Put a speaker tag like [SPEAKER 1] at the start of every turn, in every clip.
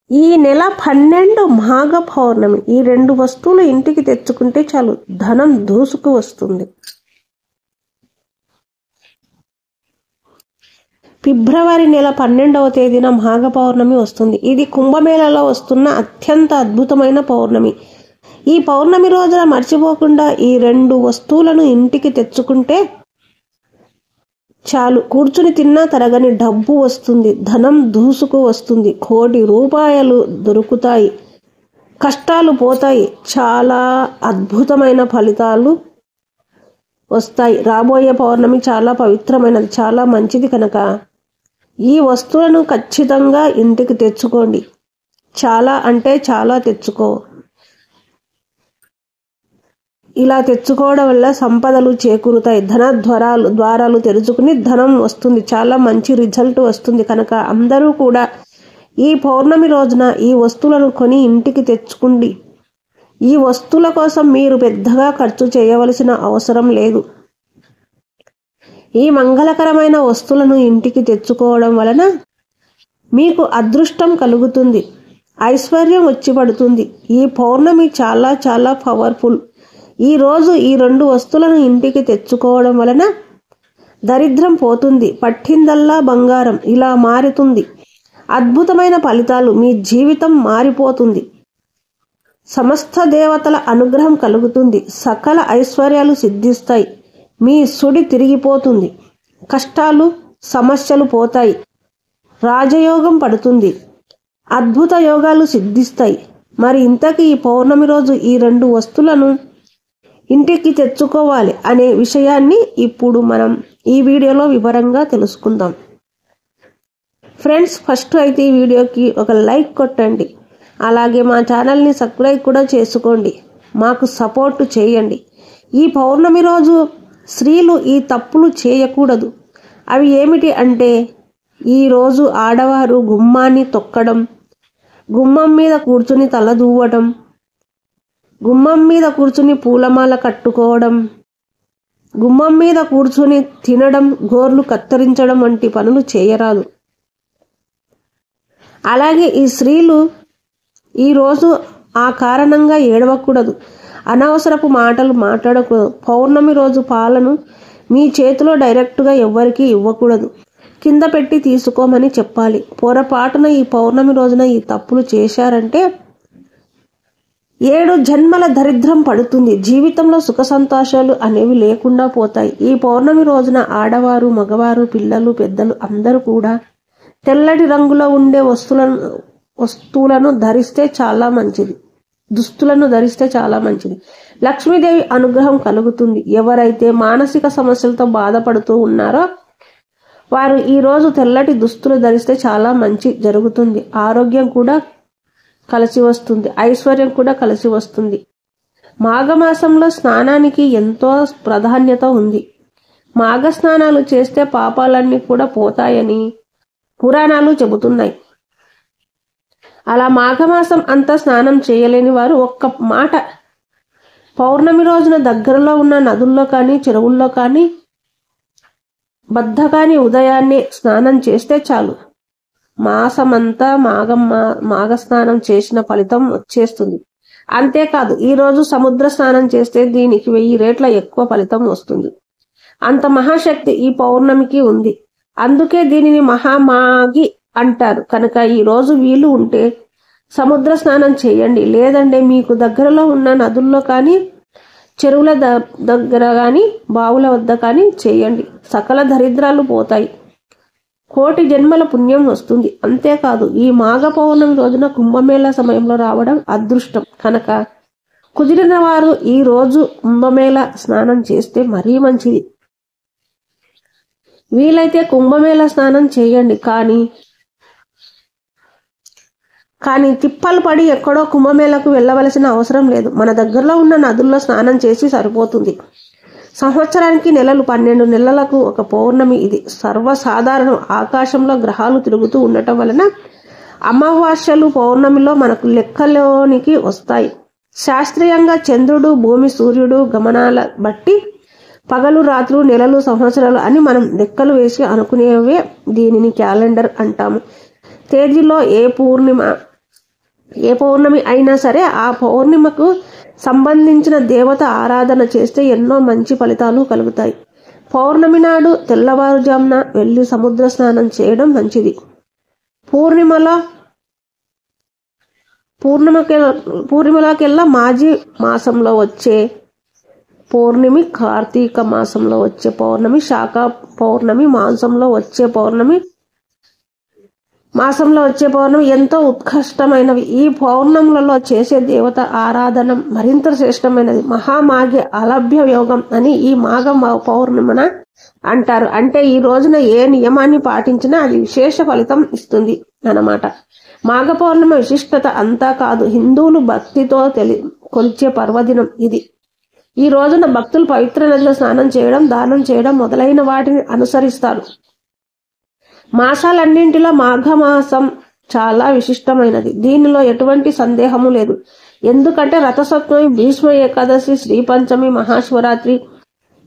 [SPEAKER 1] ఈ నెల 12 మాఘ పౌర్ణమి. ఈ 2 వస్తువులు ఇంటికి తెచ్చుకుంటే చాలు, ధనం దూసుకు వస్తుంది. ఫిబ్రవరి నెల 12వ తేదీన మాఘ పౌర్ణమి వస్తుంది. ఇది కుంభమేళలో వస్తున్న అత్యంత అద్భుతమైన పౌర్ణమి. ఈ పౌర్ణమి రోజున మర్చిపోకుండా ఈ 2 వస్తువులను ఇంటికి తెచ్చుకుంటే చాలు, కూర్చుని తిన్నా తరగని డబ్బు వస్తుంది, ధనం దూసుకు వస్తుంది, 1 కోటి రూపాయలు దొరుకుతాయి, కష్టాలు పోతాయి, చాలా అద్భుతమైన ఫలితాలు వస్తాయి. రాబోయే పౌర్ణమి చాలా పవిత్రమైనది, చాలా మంచిది కనుక ఈ వస్తువులను ఖచ్చితంగా ఇంటికి తెచ్చుకోండి. చాలా అంటే చాలా తెచ్చుకో. ఇలా తెచ్చుకోవడం వల్ల సంపదలు చేకూరుతాయి, ధన ద్వారాలు తెరుచుకుని ధనం వస్తుంది, చాలా మంచి రిజల్ట్ వస్తుంది. కనుక అందరూ కూడా ఈ పౌర్ణమి రోజున ఈ వస్తువులను కొని ఇంటికి తెచ్చుకోండి. ఈ వస్తువుల కోసం మీరు పెద్దగా ఖర్చు చేయవలసిన అవసరం లేదు. ఈ మంగళకరమైన వస్తువులను ఇంటికి తెచ్చుకోవడం వలన మీకు అదృష్టం కలుగుతుంది, ఐశ్వర్యం వచ్చి పడుతుంది. ఈ పౌర్ణమి చాలా చాలా పవర్ఫుల్. ఈ రోజు ఈ 2 వస్తువులను ఇంటికి తెచ్చుకోవడం వలన దరిద్రం పోతుంది, పట్టిందల్లా బంగారం ఇలా మారుతుంది, అద్భుతమైన ఫలితాలు, మీ జీవితం మారిపోతుంది, సమస్త దేవతల అనుగ్రహం కలుగుతుంది, సకల ఐశ్వర్యాలు సిద్ధిస్తాయి, మీ సుడి తిరిగిపోతుంది, కష్టాలు సమస్యలు పోతాయి, రాజయోగం పడుతుంది, అద్భుత యోగాలు సిద్ధిస్తాయి. మరి ఇంతకీ ఈ పౌర్ణమి రోజు ఈ 2 వస్తువులను ఇంటికి తెచ్చుకోవాలి అనే విషయాన్ని ఇప్పుడు మనం ఈ వీడియోలో వివరంగా తెలుసుకుందాం. ఫ్రెండ్స్, ఫస్ట్ అయితే ఈ వీడియోకి ఒక లైక్ కొట్టండి, అలాగే మా ఛానల్ని సబ్స్క్రైబ్ కూడా చేసుకోండి, మాకు సపోర్ట్ చేయండి. ఈ పౌర్ణమి రోజు స్త్రీలు ఈ తప్పులు చేయకూడదు. అవి ఏమిటి అంటే, ఈరోజు ఆడవారు గుమ్మాన్ని తొక్కడం, గుమ్మం మీద కూర్చుని తల దూవడం, గుమ్మం మీద కూర్చుని పూలమాల కట్టుకోవడం, గుమ్మం మీద కూర్చుని తినడం, గోర్లు కత్తిరించడం వంటి పనులు చేయరాదు. అలాగే ఈ స్త్రీలు ఈరోజు ఆ కారణంగా ఏడవకూడదు, అనవసరపు మాటలు మాట్లాడకూడదు. పౌర్ణమి రోజు పాలను మీ చేతిలో డైరెక్ట్గా ఎవ్వరికీ ఇవ్వకూడదు, కింద పెట్టి తీసుకోమని చెప్పాలి. పొరపాటున ఈ పౌర్ణమి రోజున ఈ తప్పులు చేశారంటే 7 జన్మల దరిద్రం పడుతుంది, జీవితంలో సుఖ సంతోషాలు అనేవి లేకుండా పోతాయి. ఈ పౌర్ణమి రోజున ఆడవారు, మగవారు, పిల్లలు, పెద్దలు అందరూ కూడా తెల్లటి రంగులో ఉండే వస్తువులను ధరిస్తే చాలా మంచిది, దుస్తులను ధరిస్తే చాలా మంచిది. లక్ష్మీదేవి అనుగ్రహం కలుగుతుంది. ఎవరైతే మానసిక సమస్యలతో బాధపడుతూ ఉన్నారో వారు ఈరోజు తెల్లటి దుస్తులు ధరిస్తే చాలా మంచి జరుగుతుంది. ఆరోగ్యం కూడా కలిసి వస్తుంది, ఐశ్వర్యం కూడా కలిసి వస్తుంది. మాఘమాసంలో స్నానానికి ఎంతో ప్రాధాన్యత ఉంది. మాఘ స్నానాలు చేస్తే పాపాలన్నీ కూడా పోతాయని పురాణాలు చెబుతున్నాయి. అలా మాఘమాసం అంతా స్నానం చేయలేని వారు ఒక్క మాట పౌర్ణమి రోజున దగ్గరలో ఉన్న నదుల్లో కానీ చెరువుల్లో కానీ బద్ధకాని ఉదయాన్నే స్నానం చేస్తే చాలు, మాసమంతా మాఘ స్నానం చేసిన ఫలితం వచ్చేస్తుంది. అంతేకాదు ఈరోజు సముద్ర స్నానం చేస్తే దీనికి 1000 రెట్ల ఎక్కువ ఫలితం వస్తుంది. అంత మహాశక్తి ఈ పౌర్ణమికి ఉంది. అందుకే దీనిని మహామాఘి అంటారు. కనుక ఈరోజు వీలు ఉంటే సముద్ర స్నానం చేయండి, లేదంటే మీకు దగ్గరలో ఉన్న నదుల్లో కానీ చెరువుల దగ్గర కానీ బావుల వద్ద కానీ చేయండి. సకల దరిద్రాలు పోతాయి, 1 కోటి జన్మల పుణ్యం వస్తుంది. అంతేకాదు ఈ మాఘ పౌర్ణమి రోజున కుంభమేళ సమయంలో రావడం అదృష్టం. కనుక కుదిరిన వారు ఈ రోజు కుంభమేళ స్నానం చేస్తే మరీ మంచిది. వీలైతే కుంభమేళ స్నానం చేయండి, కానీ తిప్పలు పడి ఎక్కడో కుంభమేళకు వెళ్ళవలసిన అవసరం లేదు. మన దగ్గరలో ఉన్న నదుల్లో స్నానం చేసి సరిపోతుంది. సంవత్సరానికి నెలలు 12 నెలలకు ఒక పౌర్ణమి ఇది సర్వసాధారణం. ఆకాశంలో గ్రహాలు తిరుగుతూ ఉండటం వలన అమావాస్యలు పౌర్ణమిలో మనకు లెక్కలోనికి వస్తాయి. శాస్త్రీయంగా చంద్రుడు, భూమి, సూర్యుడు గమనాల బట్టి పగలు, రాత్రులు, నెలలు, సంవత్సరాలు అని మనం లెక్కలు వేసి అనుకునేవే దీనిని క్యాలెండర్ అంటాము. తేదీలో ఏ పూర్ణిమ ఏ పౌర్ణమి అయినా సరే ఆ పౌర్ణిమకు సంబంధించిన దేవత ఆరాధన చేస్తే ఎన్నో మంచి ఫలితాలు కలుగుతాయి. పౌర్ణమి నాడు తెల్లవారుజామున వెళ్ళి సముద్ర స్నానం చేయడం మంచిది. పూర్ణిమలోకెల్లా మాజీ మాసంలో వచ్చే పౌర్ణమి, కార్తీక మాసంలో వచ్చే పౌర్ణమి, శాఖ పౌర్ణమి, మాసంలో వచ్చే పౌర్ణమి ఎంతో ఉత్కృష్టమైనవి. ఈ పౌర్ణములలో చేసే దేవత ఆరాధన మరింత శ్రేష్టమైనది. మహామాఘి అలభ్య యోగం అని ఈ మాఘ పౌర్ణమిన అంటారు. అంటే ఈ రోజున ఏ నియమాన్ని పాటించినా అది విశేష ఫలితం ఇస్తుంది అన్నమాట. మాఘ పౌర్ణమి విశిష్టత అంతా కాదు, హిందువులు భక్తితో కొలిచే పర్వదినం ఇది. ఈ రోజున భక్తులు పవిత్ర నదిలో స్నానం చేయడం, దానం చేయడం మొదలైన వాటిని అనుసరిస్తారు. మాసాలన్నింటిలో మాఘమాసం చాలా విశిష్టమైనది. దీనిలో ఎటువంటి సందేహము లేదు. ఎందుకంటే రథసప్తమి, భీష్మ ఏకాదశి, శ్రీ పంచమి, మహాశివరాత్రి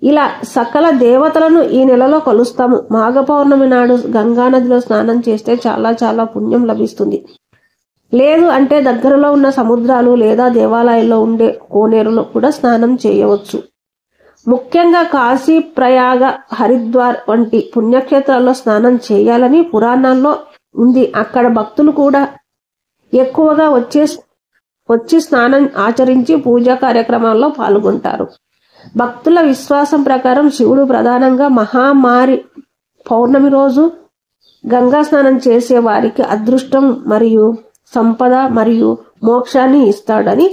[SPEAKER 1] ఇలా సకల దేవతలను ఈ నెలలో కొలుస్తాము. మాఘ పౌర్ణమి నాడు గంగానదిలో స్నానం చేస్తే చాలా చాలా పుణ్యం లభిస్తుంది. లేదు అంటే దగ్గరలో ఉన్న సముద్రాలు లేదా దేవాలయాల్లో ఉండే కోనేరులో కూడా స్నానం చేయవచ్చు. ముఖ్యంగా కాశీ, ప్రయాగ, హరిద్వార్ వంటి పుణ్యక్షేత్రాల్లో స్నానం చేయాలని పురాణాల్లో ఉంది. అక్కడ భక్తులు కూడా ఎక్కువగా వచ్చి స్నానం ఆచరించి పూజా కార్యక్రమాల్లో పాల్గొంటారు. భక్తుల విశ్వాసం ప్రకారం శివుడు ప్రధానంగా మహామారి పౌర్ణమి రోజు గంగా స్నానం చేసే వారికి అదృష్టం మరియు సంపద మరియు మోక్షాన్ని ఇస్తాడని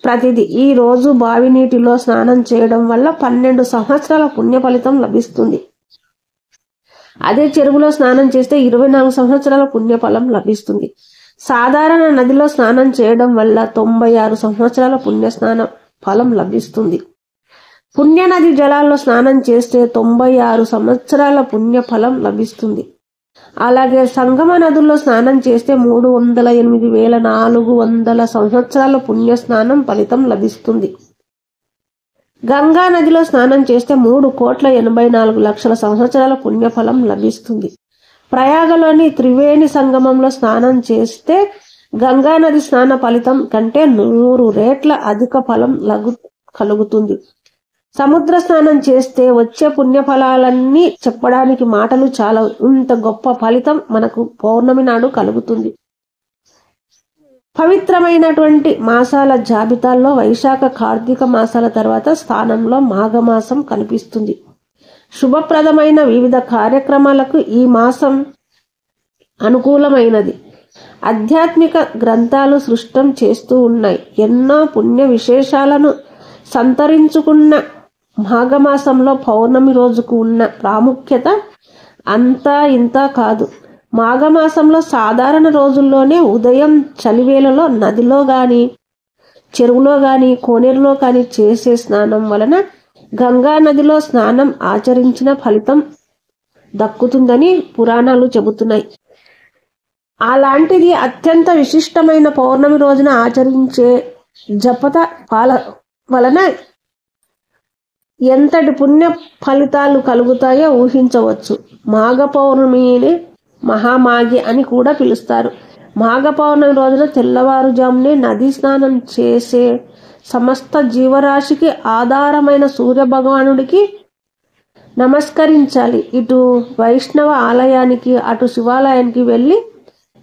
[SPEAKER 1] ప్రతిది. ఈ రోజు బావి నీటిలో స్నానం చేయడం వల్ల 12 సంవత్సరాల పుణ్య ఫలితం లభిస్తుంది. అదే చెరువులో స్నానం చేస్తే 24 సంవత్సరాల పుణ్యఫలం లభిస్తుంది. సాధారణ నదిలో స్నానం చేయడం వల్ల 96 సంవత్సరాల పుణ్య స్నాన ఫలం లభిస్తుంది. పుణ్య నది జలాల్లో స్నానం చేస్తే 96 సంవత్సరాల పుణ్య ఫలం లభిస్తుంది. అలాగే సంగమ నదుల్లో స్నానం చేస్తే 308,400 సంవత్సరాల పుణ్య స్నానం ఫలితం లభిస్తుంది. గంగా నదిలో స్నానం చేస్తే 3,84,00,000 సంవత్సరాల పుణ్యఫలం లభిస్తుంది. ప్రయాగలోని త్రివేణి సంగమంలో స్నానం చేస్తే గంగా నది స్నాన ఫలితం కంటే 100 రెట్ల అధిక ఫలం కలుగుతుంది. సముద్ర స్నానం చేస్తే వచ్చే పుణ్యఫలాలన్నీ చెప్పడానికి మాటలు చాలా. ఇంత గొప్ప ఫలితం మనకు పౌర్ణమి నాడు కలుగుతుంది. పవిత్రమైనటువంటి మాసాల జాబితాల్లో వైశాఖ, కార్తీక మాసాల తర్వాత స్థానంలో మాఘమాసం కనిపిస్తుంది. శుభప్రదమైన వివిధ కార్యక్రమాలకు ఈ మాసం అనుకూలమైనది. ఆధ్యాత్మిక గ్రంథాలు సృష్టం చేస్తూ ఉన్నాయి. ఎన్నో పుణ్య విశేషాలను సంతరించుకున్న మాఘమాసంలో పౌర్ణమి రోజుకు ఉన్న ప్రాముఖ్యత అంతా ఇంతా కాదు. మాఘమాసంలో సాధారణ రోజుల్లోనే ఉదయం చలివేళలో నదిలో గాని, చెరువులో గాని, కోనేరులో గాని చేసే స్నానం వలన గంగా నదిలో స్నానం ఆచరించిన ఫలితం దక్కుతుందని పురాణాలు చెబుతున్నాయి. అలాంటిది అత్యంత విశిష్టమైన పౌర్ణమి రోజున ఆచరించే జపత వలన ఎంతటి పుణ్య ఫలితాలు కలుగుతాయో ఊహించవచ్చు. మాఘ పౌర్ణమిని మహామాఘి అని కూడా పిలుస్తారు. మాఘ పౌర్ణమి రోజున తెల్లవారుజామునే నదీ స్నానం చేసే సమస్త జీవరాశికి ఆధారమైన సూర్య భగవానుడికి నమస్కరించాలి. ఇటు వైష్ణవ ఆలయానికి, అటు శివాలయానికి వెళ్ళి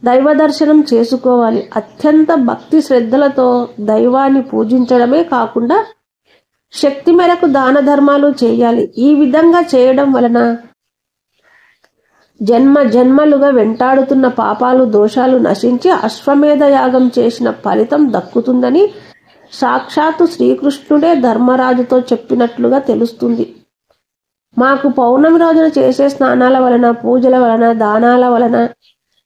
[SPEAKER 1] దైవ దర్శనం చేసుకోవాలి. అత్యంత భక్తి శ్రద్ధలతో దైవాన్ని పూజించడమే కాకుండా శక్తి మేరకు దాన ధర్మాలు చేయాలి. ఈ విధంగా చేయడం వలన జన్మలుగా వెంటాడుతున్న పాపాలు, దోషాలు నశించి అశ్వమేధ యాగం చేసిన ఫలితం దక్కుతుందని సాక్షాత్తు శ్రీకృష్ణుడే ధర్మరాజుతో చెప్పినట్లుగా తెలుస్తుంది. మాకు పౌర్ణమి రోజున చేసే స్నానాల వలన, పూజల వలన, దానాల వలన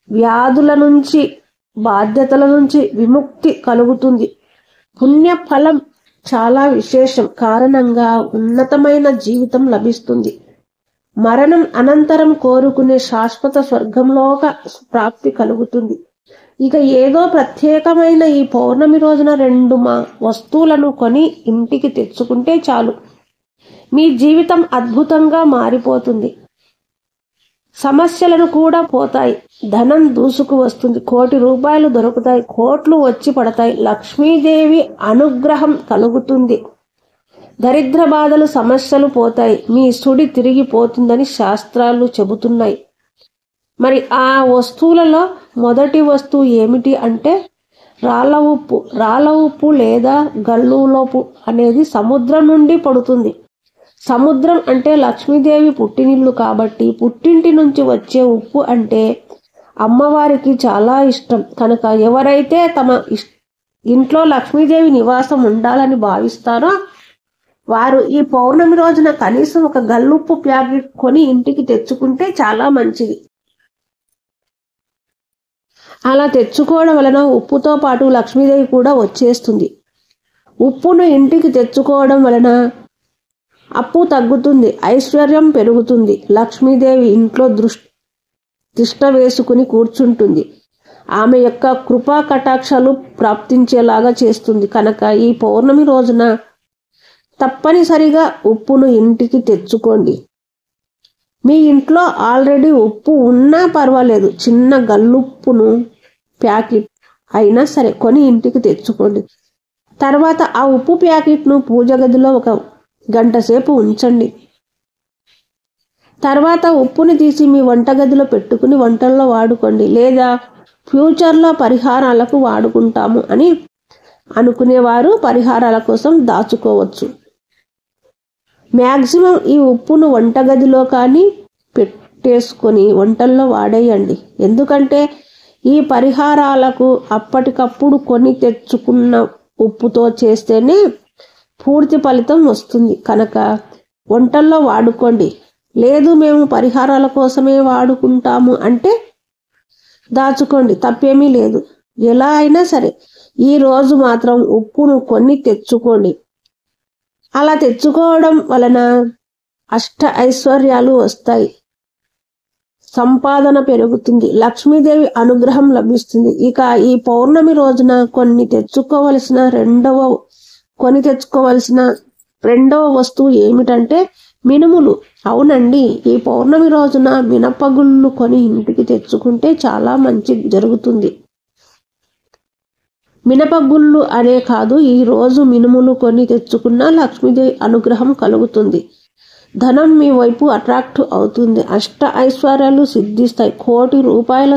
[SPEAKER 1] వ్యాధుల నుంచి, బాధ్యతల నుంచి విముక్తి కలుగుతుంది. పుణ్య ఫలం చాలా విశేషం కారణంగా ఉన్నతమైన జీవితం లభిస్తుంది. మరణం అనంతరం కోరుకునే శాశ్వత స్వర్గంలోక ప్రాప్తి కలుగుతుంది. ఇక ఏదో ప్రత్యేకమైన ఈ పౌర్ణమి రోజున 2 వస్తువులను కొని ఇంటికి తెచ్చుకుంటే చాలు, మీ జీవితం అద్భుతంగా మారిపోతుంది. సమస్యలను కూడా పోతాయి. ధనం దూసుకు వస్తుంది. 1,00,00,000 రూపాయలు దొరుకుతాయి. కోట్లు వచ్చి పడతాయి. లక్ష్మీదేవి అనుగ్రహం కలుగుతుంది. దరిద్ర బాధలు సమస్యలు పోతాయి. మీ సుడి తిరిగిపోతుందని శాస్త్రాలు చెబుతున్నాయి. మరి ఆ వస్తువులలో మొదటి వస్తువు ఏమిటి అంటే రాళ్ళ ఉప్పు. రాళ్ళ ఉప్పు లేదా గల్లులోపు అనేది సముద్రం నుండి పడుతుంది. సముద్రం అంటే లక్ష్మీదేవి పుట్టినిల్లు కాబట్టి పుట్టింటి నుంచి వచ్చే ఉప్పు అంటే అమ్మవారికి చాలా ఇష్టం. కనుక ఎవరైతే తమ ఇంట్లో లక్ష్మీదేవి నివాసం ఉండాలని భావిస్తారో వారు ఈ పౌర్ణమి రోజున కనీసం ఒక గల్లుప్పు ప్యాకెట్ కొని ఇంటికి తెచ్చుకుంటే చాలా మంచిది. అలా తెచ్చుకోవడం వలన ఉప్పుతో పాటు లక్ష్మీదేవి కూడా వచ్చేస్తుంది. ఉప్పును ఇంటికి తెచ్చుకోవడం వలన అప్పు తగ్గుతుంది, ఐశ్వర్యం పెరుగుతుంది. లక్ష్మీదేవి ఇంట్లో తిష్ట వేసుకుని కూర్చుంటుంది. ఆమె యొక్క కృపా కటాక్షాలు ప్రాప్తించేలాగా చేస్తుంది. కనుక ఈ పౌర్ణమి రోజున తప్పనిసరిగా ఉప్పును ఇంటికి తెచ్చుకోండి. మీ ఇంట్లో ఆల్రెడీ ఉప్పు ఉన్నా పర్వాలేదు, చిన్న గల్లుప్పును ప్యాకెట్ అయినా సరే కొని ఇంటికి తెచ్చుకోండి. తర్వాత ఆ ఉప్పు ప్యాకెట్ను పూజ గదిలో 1 గంట సేపు ఉంచండి. తర్వాత ఉప్పుని తీసి మీ వంటగదిలో పెట్టుకుని వంటల్లో వాడుకోండి. లేదా ఫ్యూచర్లో పరిహారాలకు వాడుకుంటాము అని అనుకునేవారు పరిహారాల కోసం దాచుకోవచ్చు. మ్యాక్సిమం ఈ ఉప్పును వంటగదిలో కానీ పెట్టేసుకొని వంటల్లో వాడేయండి. ఎందుకంటే ఈ పరిహారాలకు అప్పటికప్పుడు కొని తెచ్చుకున్న ఉప్పుతో చేస్తేనే పూర్తి ఫలితం వస్తుంది. కనుక వంటల్లో వాడుకోండి. లేదు మేము పరిహారాల కోసమే వాడుకుంటాము అంటే దాచుకోండి, తప్పేమీ లేదు. ఎలా అయినా సరే ఈ రోజు మాత్రం ఉప్పును కొని తెచ్చుకోండి. అలా తెచ్చుకోవడం వలన అష్ట ఐశ్వర్యాలు వస్తాయి, సంపాదన పెరుగుతుంది, లక్ష్మీదేవి అనుగ్రహం లభిస్తుంది. ఇక ఈ పౌర్ణమి రోజున కొని తెచ్చుకోవలసిన రెండవ వస్తువు ఏమిటంటే మినుములు. అవునండి, ఈ పౌర్ణమి రోజున మినపగుళ్ళు కొని ఇంటికి తెచ్చుకుంటే చాలా మంచి జరుగుతుంది. మినపగుళ్ళు అనే కాదు, ఈ రోజు మినుములు కొని తెచ్చుకున్న లక్ష్మీదేవి అనుగ్రహం కలుగుతుంది. ధనం మీ వైపు అట్రాక్ట్ అవుతుంది. అష్ట ఐశ్వర్యాలు సిద్ధిస్తాయి. 1,00,00,000 రూపాయల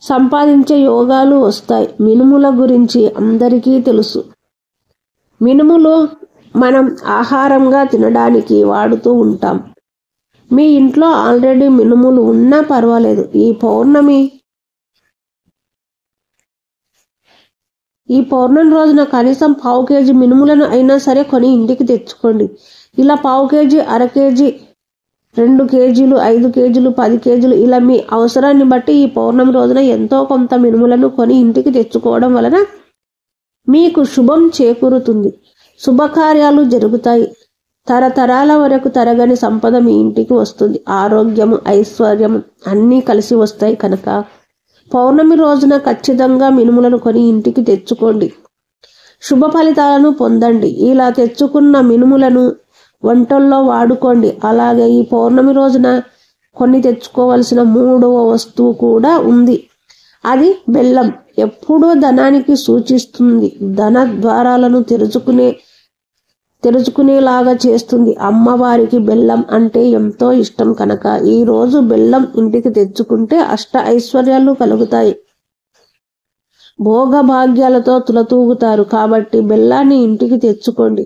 [SPEAKER 1] సంపాదించే యోగాలు వస్తాయి. మినుముల గురించి అందరికీ తెలుసు. మినుములు మనం ఆహారంగా తినడానికి వాడుతూ ఉంటాం. మీ ఇంట్లో ఆల్రెడీ మినుములు ఉన్నా పర్వాలేదు, ఈ పౌర్ణమి రోజున కనీసం 1/2 కేజీ మినుములను అయినా సరే కొని ఇంటికి తెచ్చుకోండి. ఇలా 1/2 కేజీ, అర కేజీ, 2 కేజీలు, 5 కేజీలు, 10 కేజీలు ఇలా మీ అవసరాన్ని బట్టి ఈ పౌర్ణమి రోజున ఎంతో కొంత మినుములను కొని ఇంటికి తెచ్చుకోవడం వలన మీకు శుభం చేకూరుతుంది. శుభకార్యాలు జరుగుతాయి. తరతరాల వరకు తరగని సంపద మీ ఇంటికి వస్తుంది. ఆరోగ్యము, ఐశ్వర్యము అన్నీ కలిసి వస్తాయి. కనుక పౌర్ణమి రోజున ఖచ్చితంగా మినుములను కొని ఇంటికి తెచ్చుకోండి. శుభ ఫలితాలను పొందండి. ఇలా తెచ్చుకున్న మినుములను వంటల్లో వాడుకోండి. అలాగే ఈ పౌర్ణమి రోజున కొని తెచ్చుకోవలసిన 3వ వస్తువు కూడా ఉంది. అది బెల్లం. ఎప్పుడూ ధనానికి సూచిస్తుంది. ధన ద్వారాలను తెరుచుకునేలాగా చేస్తుంది. అమ్మవారికి బెల్లం అంటే ఎంతో ఇష్టం. కనుక ఈ రోజు బెల్లం ఇంటికి తెచ్చుకుంటే అష్ట ఐశ్వర్యాలు కలుగుతాయి. భోగభాగ్యాలతో తులతూగుతారు. కాబట్టి బెల్లాన్ని ఇంటికి తెచ్చుకోండి.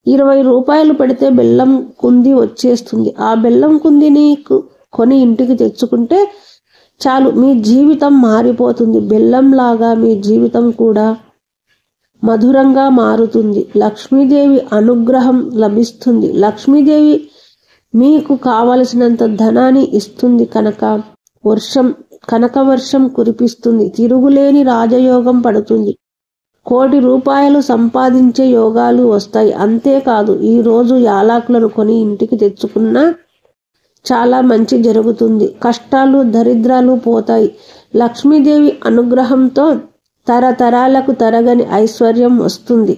[SPEAKER 1] 20 రూపాయలు పెడితే బెల్లం కుంది వచ్చేస్తుంది. ఆ బెల్లం కుందిని కొని ఇంటికి తెచ్చుకుంటే చాలు, మీ జీవితం మారిపోతుంది. బెల్లంలాగా మీ జీవితం కూడా మధురంగా మారుతుంది. లక్ష్మీదేవి అనుగ్రహం లభిస్తుంది. లక్ష్మీదేవి మీకు కావలసినంత ధనాన్ని ఇస్తుంది. కనక వర్షం కురిపిస్తుంది. తిరుగులేని రాజయోగం పడుతుంది. 1,00,00,000 రూపాయలు సంపాదించే యోగాలు వస్తాయి. అంతేకాదు ఈ రోజు యాలకులను కొని ఇంటికి తెచ్చుకున్నా చాలా మంచి జరుగుతుంది. కష్టాలు, దరిద్రాలు పోతాయి. లక్ష్మీదేవి అనుగ్రహంతో తరతరాలకు తరగని ఐశ్వర్యం వస్తుంది.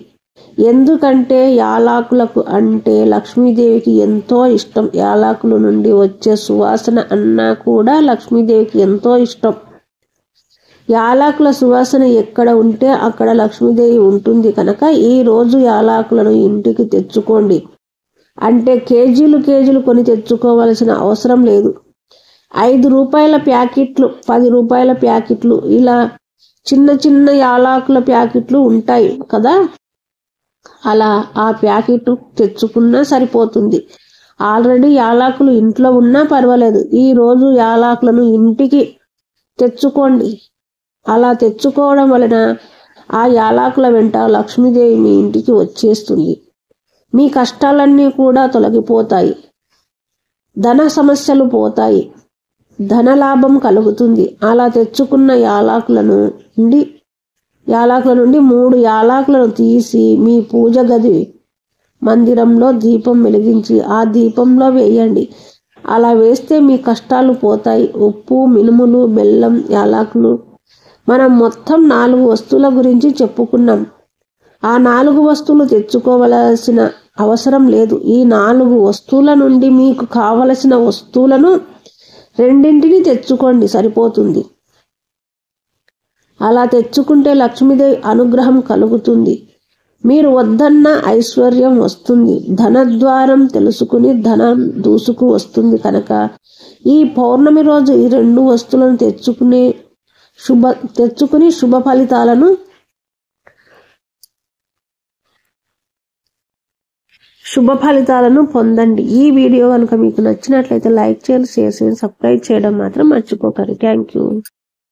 [SPEAKER 1] ఎందుకంటే యాలకులకు అంటే లక్ష్మీదేవికి ఎంతో ఇష్టం. యాలకుల నుండి వచ్చే సువాసన అన్నా కూడా లక్ష్మీదేవికి ఎంతో ఇష్టం. యాలకుల సువాసన ఎక్కడ ఉంటే అక్కడ లక్ష్మీదేవి ఉంటుంది కనుక ఈ రోజు యాలకులను ఇంటికి తెచ్చుకోండి. అంటే కేజీలు కొని తెచ్చుకోవలసిన అవసరం లేదు. 5 రూపాయల ప్యాకెట్లు, 10 రూపాయల ప్యాకెట్లు, ఇలా చిన్న చిన్న యాలకుల ప్యాకెట్లు ఉంటాయి కదా, అలా ఆ ప్యాకెట్ తెచ్చుకున్నా సరిపోతుంది. ఆల్రెడీ యాలకులు ఇంట్లో ఉన్నా పర్వాలేదు. ఈ రోజు యాలకులను ఇంటికి తెచ్చుకోండి. అలా తెచ్చుకోవడం వలన ఆ యాలకుల వెంట లక్ష్మీదేవి మీ ఇంటికి వచ్చేస్తుంది. మీ కష్టాలన్నీ కూడా తొలగిపోతాయి. ధన సమస్యలు పోతాయి. ధనలాభం కలుగుతుంది. అలా తెచ్చుకున్న యాలకుల నుండి 3 యాలకులను తీసి మీ పూజ గది మందిరంలో దీపం వెలిగించి ఆ దీపంలో వేయండి. అలా వేస్తే మీ కష్టాలు పోతాయి. ఉప్పు, మినుములు, బెల్లం, యాలకులు, మనం మొత్తం 4 వస్తువుల గురించి చెప్పుకున్నాం. ఆ 4 వస్తువులు తెచ్చుకోవలసిన అవసరం లేదు. ఈ 4 వస్తువుల నుండి మీకు కావలసిన వస్తువులను 2 తెచ్చుకోండి, సరిపోతుంది. అలా తెచ్చుకుంటే లక్ష్మీదేవి అనుగ్రహం కలుగుతుంది. మీరు వద్దన్న ఐశ్వర్యం వస్తుంది. ధనద్వారం తెలుసుకుని ధనం దూసుకు వస్తుంది కనుక ఈ పౌర్ణమి రోజు ఈ 2 వస్తువులను తెచ్చుకుని శుభ ఫలితాలను పొందండి. ఈ వీడియో కనుక మీకు నచ్చినట్లయితే లైక్ చేయండి, షేర్ చేయండి, సబ్స్క్రైబ్ చేయడం మాత్రం మర్చిపోకండి. Thank you.